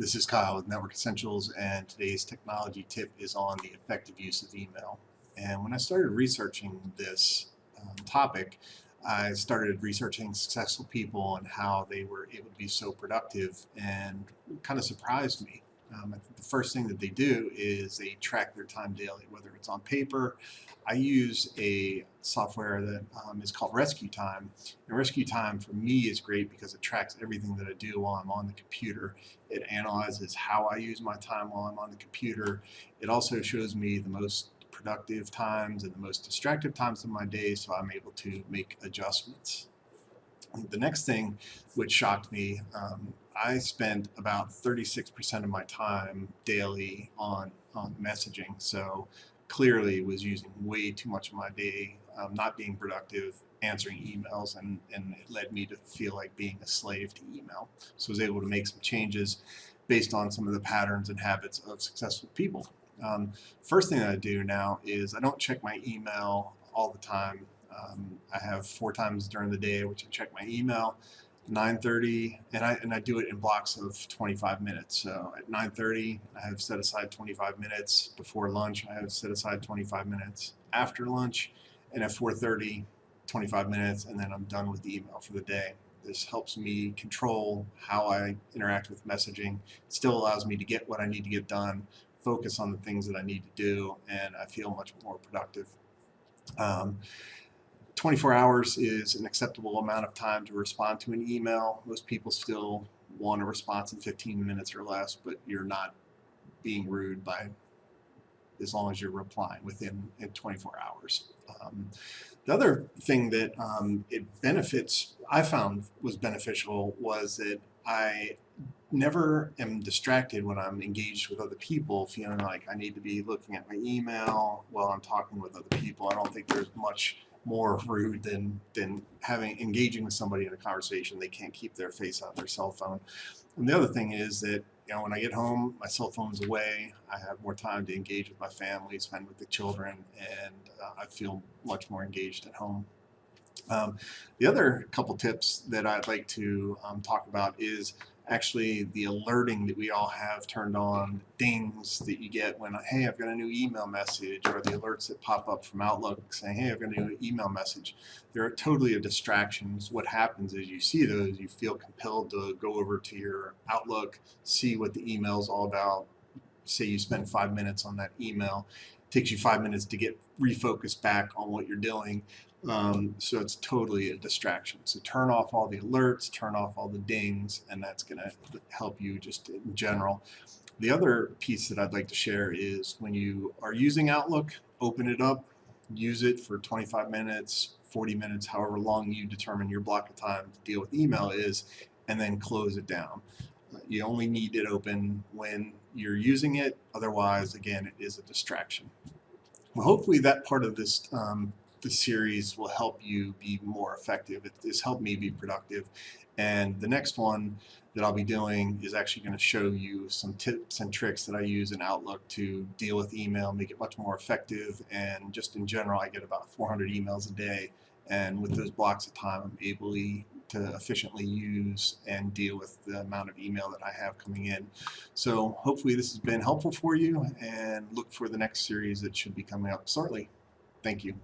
This is Kyle with Network Essentials, and today's technology tip is on the effective use of email. And when I started researching this topic, I started researching successful people and how they were able to be so productive, and it kind of surprised me. I think the first thing that they do is they track their time daily, whether it's on paper. I use a software that is called Rescue Time. And Rescue Time for me is great because it tracks everything that I do while I'm on the computer. It analyzes how I use my time while I'm on the computer. It also shows me the most productive times and the most distracted times of my day, so I'm able to make adjustments. The next thing which shocked me, I spent about 36% of my time daily on messaging. So clearly was using way too much of my day, not being productive, answering emails, and it led me to feel like being a slave to email. So I was able to make some changes based on some of the patterns and habits of successful people. First thing that I do now is I don't check my email all the time. I have 4 times during the day which I check my email. 9:30, and I do it in blocks of 25 minutes. So at 9:30, I have set aside 25 minutes. Before lunch, I have set aside 25 minutes. After lunch, and at 4:30, 25 minutes, and then I'm done with the email for the day. This helps me control how I interact with messaging. It still allows me to get what I need to get done, focus on the things that I need to do, and I feel much more productive. Um, 24 hours is an acceptable amount of time to respond to an email. Most people still want a response in 15 minutes or less, but you're not being rude by as long as you're replying within 24 hours. The other thing that I found was beneficial was that I never am distracted when I'm engaged with other people, feeling like I need to be looking at my email while I'm talking with other people. I don't think there's much more rude than engaging with somebody in a conversation. They can't keep their face out their cell phone. And the other thing is that when I get home, my cell phone's away. I have more time to engage with my family, spend with the children, and I feel much more engaged at home. The other couple tips that I'd like to talk about is actually the alerting that we all have turned on, dings that you get when, hey, I've got a new email message, or the alerts that pop up from Outlook saying, hey, I've got a new email message. They're totally a distraction. What happens is you see those, you feel compelled to go over to your Outlook, see what the email is all about. Say you spend 5 minutes on that email, it takes you 5 minutes to get refocused back on what you're doing. So it's totally a distraction. So turn off all the alerts, turn off all the dings, and that's going to help you just in general. The other piece that I'd like to share is when you are using Outlook, open it up, use it for 25 minutes, 40 minutes, however long you determine your block of time to deal with email is, and then close it down. You only need it open when you're using it. Otherwise, again, it is a distraction. Well, hopefully that part of this series will help you be more effective. It has helped me be productive. And the next one that I'll be doing is actually going to show you some tips and tricks that I use in Outlook to deal with email, make it much more effective. And just in general, I get about 400 emails a day. And with those blocks of time, I'm able to efficiently use and deal with the amount of email that I have coming in. So hopefully this has been helpful for you, and look for the next series that should be coming up shortly. Thank you.